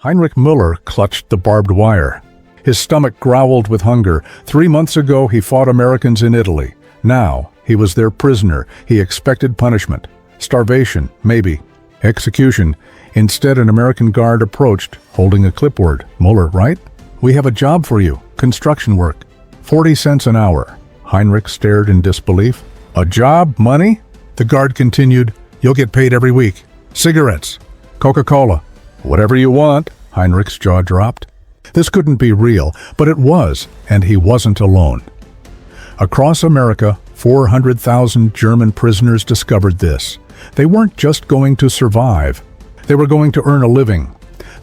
Heinrich Mueller clutched the barbed wire. His stomach growled with hunger. 3 months ago, he fought Americans in Italy. Now, he was their prisoner. He expected punishment. Starvation, maybe. Execution. Instead, an American guard approached, holding a clipboard. "Mueller, right? We have a job for you. Construction work. 40 cents an hour." Heinrich stared in disbelief. "A job? Money?" The guard continued, "You'll get paid every week. Cigarettes. Coca-Cola. Whatever you want." Heinrich's jaw dropped. This couldn't be real, but it was, and he wasn't alone. Across America, 400,000 German prisoners discovered this. They weren't just going to survive. They were going to earn a living.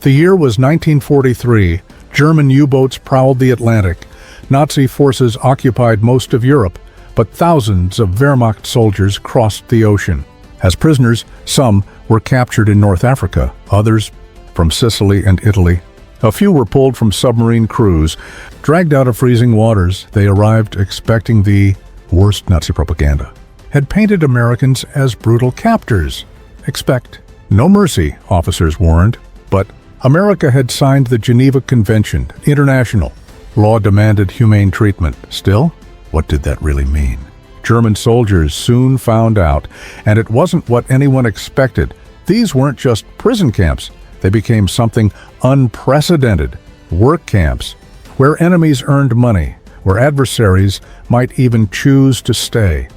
The year was 1943. German U-boats prowled the Atlantic. Nazi forces occupied most of Europe, but thousands of Wehrmacht soldiers crossed the ocean. As prisoners, some were captured in North Africa, others from Sicily and Italy. A few were pulled from submarine crews. Dragged out of freezing waters, they arrived expecting the worst Nazi propaganda. Had painted Americans as brutal captors. Expect no mercy, officers warned. But America had signed the Geneva Convention, international. Law demanded humane treatment. Still, what did that really mean? German soldiers soon found out, and it wasn't what anyone expected. These weren't just prison camps. They became something unprecedented. Work camps, where enemies earned money, where adversaries might even choose to stay.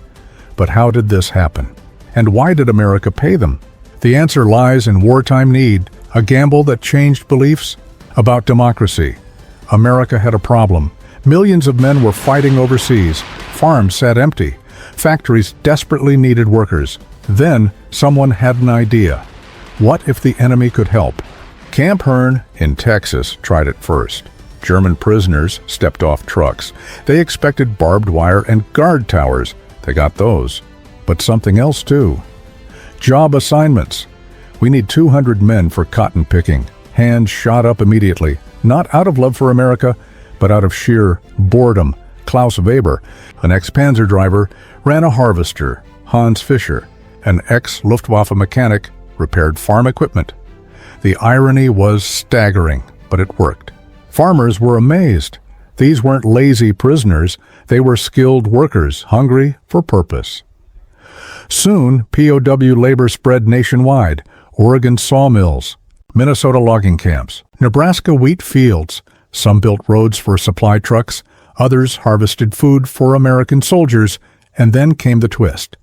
But how did this happen? And why did America pay them? The answer lies in wartime need, a gamble that changed beliefs about democracy. America had a problem. Millions of men were fighting overseas. Farms sat empty. Factories desperately needed workers. Then someone had an idea. What if the enemy could help? Camp Hearn in Texas tried it first. German prisoners stepped off trucks. They expected barbed wire and guard towers. They got those. But something else too. Job assignments. We need 200 men for cotton picking. Hands shot up immediately, not out of love for America, but out of sheer boredom. Klaus Weber, an ex-Panzer driver, ran a harvester. Hans Fischer, an ex-Luftwaffe mechanic, repaired farm equipment. The irony was staggering, but it worked. Farmers were amazed. These weren't lazy prisoners. They were skilled workers, hungry for purpose. Soon, POW labor spread nationwide. Oregon sawmills, Minnesota logging camps, Nebraska wheat fields. Some built roads for supply trucks. Others harvested food for American soldiers. And then came the twist.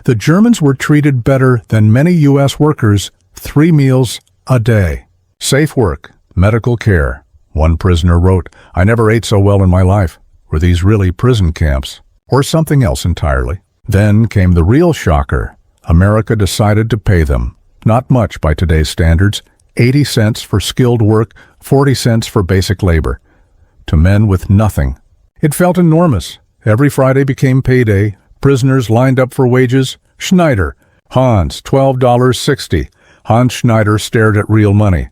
The Germans were treated better than many U.S. workers, 3 meals a day. Safe work, medical care. One prisoner wrote, "I never ate so well in my life." Were these really prison camps? Or something else entirely? Then came the real shocker. America decided to pay them. Not much by today's standards. 80 cents for skilled work, 40 cents for basic labor. To men with nothing. It felt enormous. Every Friday became payday. Prisoners lined up for wages. Schneider. Hans, $12.60. Hans Schneider stared at real money.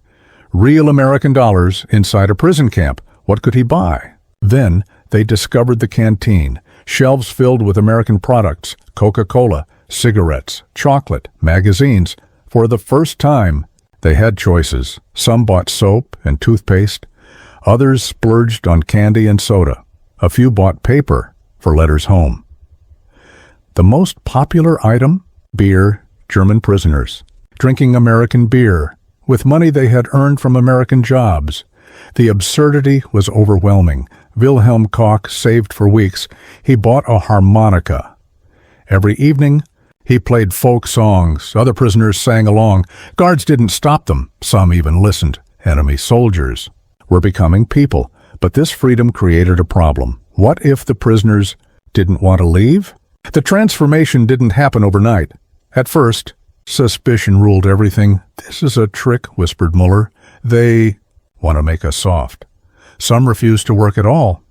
Real American dollars inside a prison camp. What could he buy? Then they discovered the canteen. Shelves filled with American products. Coca-Cola, cigarettes, chocolate, magazines. For the first time, they had choices. Some bought soap and toothpaste. Others splurged on candy and soda. A few bought paper for letters home. The most popular item? Beer. German prisoners. Drinking American beer with money they had earned from American jobs. The absurdity was overwhelming. Wilhelm Koch saved for weeks. He bought a harmonica. Every evening, he played folk songs. Other prisoners sang along. Guards didn't stop them. Some even listened. Enemy soldiers were becoming people. But this freedom created a problem. What if the prisoners didn't want to leave? The transformation didn't happen overnight. At first, suspicion ruled everything. "This is a trick," whispered Mueller. "They want to make us soft." Some refused to work at all.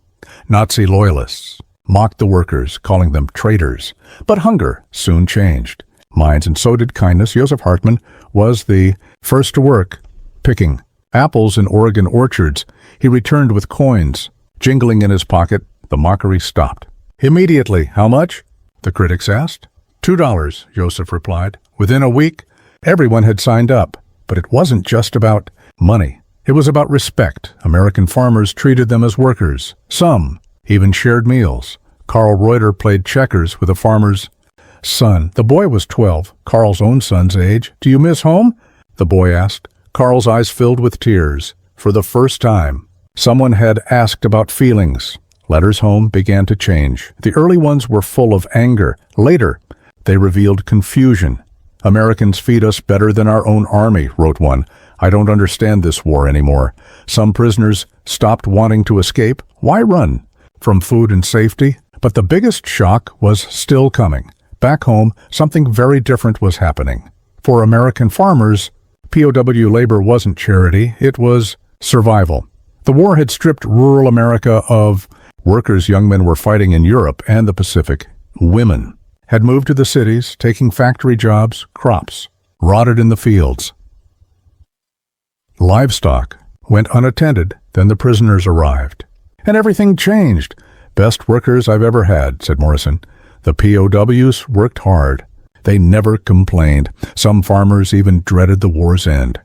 Nazi loyalists mocked the workers, calling them traitors. But hunger soon changed minds, and so did kindness. Joseph Hartmann was the first to work, picking apples in Oregon orchards. He returned with coins. Jingling in his pocket, the mockery stopped. "Immediately, how much?" the critics asked. $2, Joseph replied. Within a week, everyone had signed up. But it wasn't just about money. It was about respect. American farmers treated them as workers. Some even shared meals. Carl Reuter played checkers with a farmer's son. The boy was 12, Carl's own son's age. "Do you miss home?" the boy asked. Carl's eyes filled with tears. For the first time, someone had asked about feelings. Letters home began to change. The early ones were full of anger. Later, they revealed confusion. "Americans feed us better than our own army," wrote one. "I don't understand this war anymore. Some prisoners stopped wanting to escape. Why run from food and safety?" But the biggest shock was still coming. Back home, something very different was happening. For American farmers, POW labor wasn't charity, it was survival. The war had stripped rural America of workers young men were fighting in Europe and the Pacific. Women had moved to the cities, taking factory jobs, crops rotted in the fields. Livestock went unattended, then the prisoners arrived. And everything changed. "Best workers I've ever had," said Morrison. The POWs worked hard. They never complained. Some farmers even dreaded the war's end.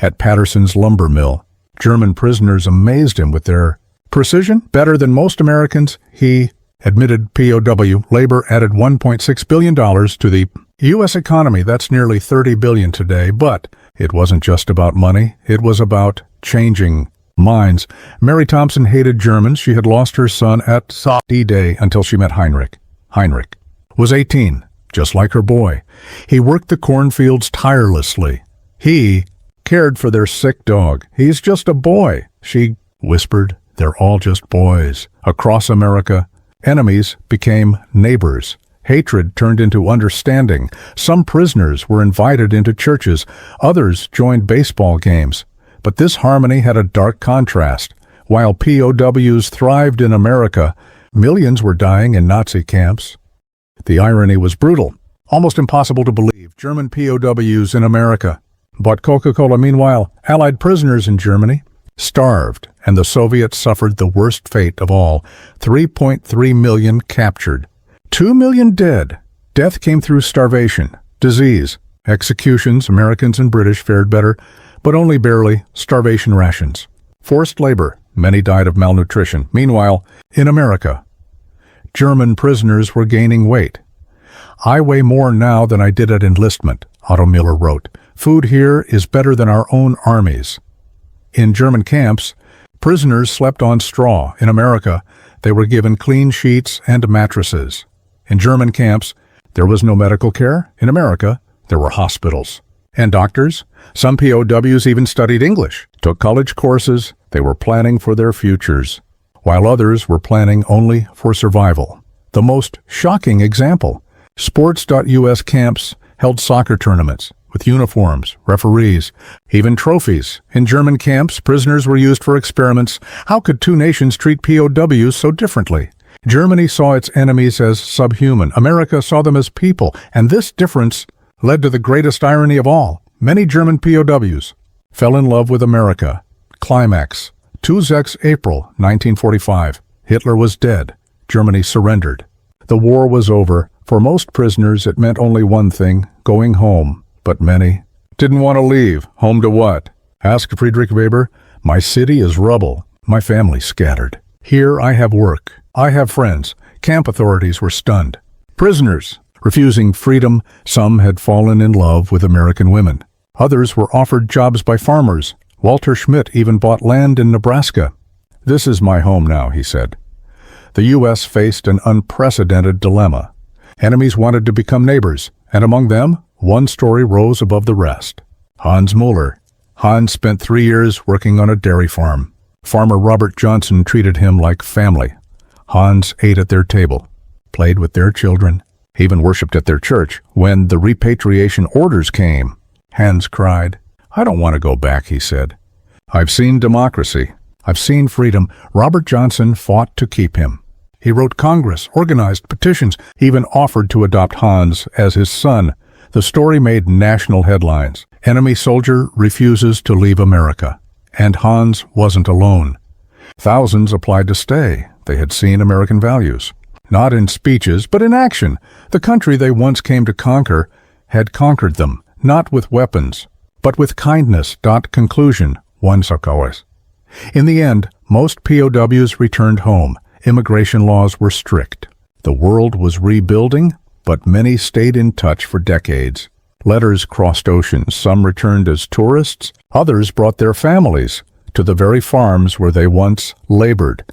At Patterson's lumber mill, German prisoners amazed him with their precision. Better than most Americans, he admitted. POW labor added $1.6 billion to the U.S. economy. That's nearly $30 billion today. But it wasn't just about money. It was about changing minds. Mary Thompson hated Germans. She had lost her son at D-Day until she met Heinrich. Heinrich was 18, just like her boy. He worked the cornfields tirelessly. He cared for their sick dog. "He's just a boy," she whispered. "They're all just boys." Across America, enemies became neighbors. Hatred turned into understanding. Some prisoners were invited into churches. Others joined baseball games. But this harmony had a dark contrast. While POWs thrived in America, millions were dying in Nazi camps. The irony was brutal, almost impossible to believe. German POWs in America bought Coca-Cola. Meanwhile, Allied prisoners in Germany starved, and the Soviets suffered the worst fate of all. 3.3 million captured, 2 million dead. Death came through starvation, disease, executions. Americans and British fared better, but only barely. Starvation rations, forced labor. Many died of malnutrition. Meanwhile, in America, German prisoners were gaining weight. "I weigh more now than I did at enlistment," Otto Mueller wrote. "Food here is better than our own armies." In German camps, prisoners slept on straw. In America, they were given clean sheets and mattresses. In German camps, there was no medical care. In America, there were hospitals and doctors. Some POWs even studied English, took college courses. They were planning for their futures, while others were planning only for survival. The most shocking example: sports.U.S. camps held soccer tournaments with uniforms, referees, even trophies. In German camps, prisoners were used for experiments. How could two nations treat POWs so differently? Germany saw its enemies as subhuman. America saw them as people, and this difference led to the greatest irony of all. Many German POWs fell in love with America. Climax: 2 April 1945. Hitler was dead. Germany surrendered. The war was over. For most prisoners, it meant only one thing: going home. But many didn't want to leave. Home to what? Ask Friedrich Weber. "My city is rubble. My family scattered. Here I have work. I have friends." Camp authorities were stunned. Prisoners refusing freedom. Some had fallen in love with American women. Others were offered jobs by farmers. Walter Schmidt even bought land in Nebraska. "This is my home now," he said. The U.S. faced an unprecedented dilemma. Enemies wanted to become neighbors, and among them, one story rose above the rest. Hans Mueller. Hans spent 3 years working on a dairy farm. Farmer Robert Johnson treated him like family. Hans ate at their table, played with their children, even worshipped at their church. When the repatriation orders came, Hans cried. "I don't want to go back," he said. "I've seen democracy. I've seen freedom." Robert Johnson fought to keep him. He wrote Congress, organized petitions, even offered to adopt Hans as his son. The story made national headlines. Enemy soldier refuses to leave America. And Hans wasn't alone. Thousands applied to stay. They had seen American values. Not in speeches, but in action. The country they once came to conquer had conquered them, not with weapons, but with kindness. Conclusion: WWII. In the end, most POWs returned home. Immigration laws were strict. The world was rebuilding, but many stayed in touch for decades. Letters crossed oceans. Some returned as tourists. Others brought their families to the very farms where they once labored.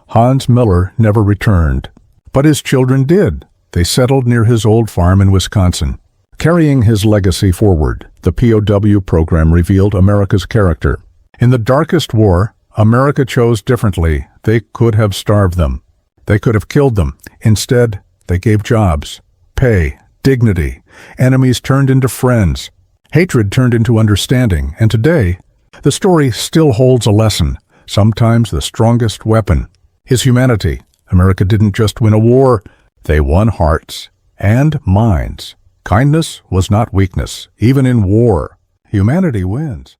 Heinrich Mueller never returned, but his children did. They settled near his old farm in Wisconsin. Carrying his legacy forward, the POW program revealed America's character. In the darkest war, America chose differently. They could have starved them. They could have killed them. Instead, they gave jobs, pay, dignity. Enemies turned into friends. Hatred turned into understanding. And today, the story still holds a lesson. Sometimes the strongest weapon is humanity. America didn't just win a war, they won hearts and minds. Kindness was not weakness. Even in war, humanity wins.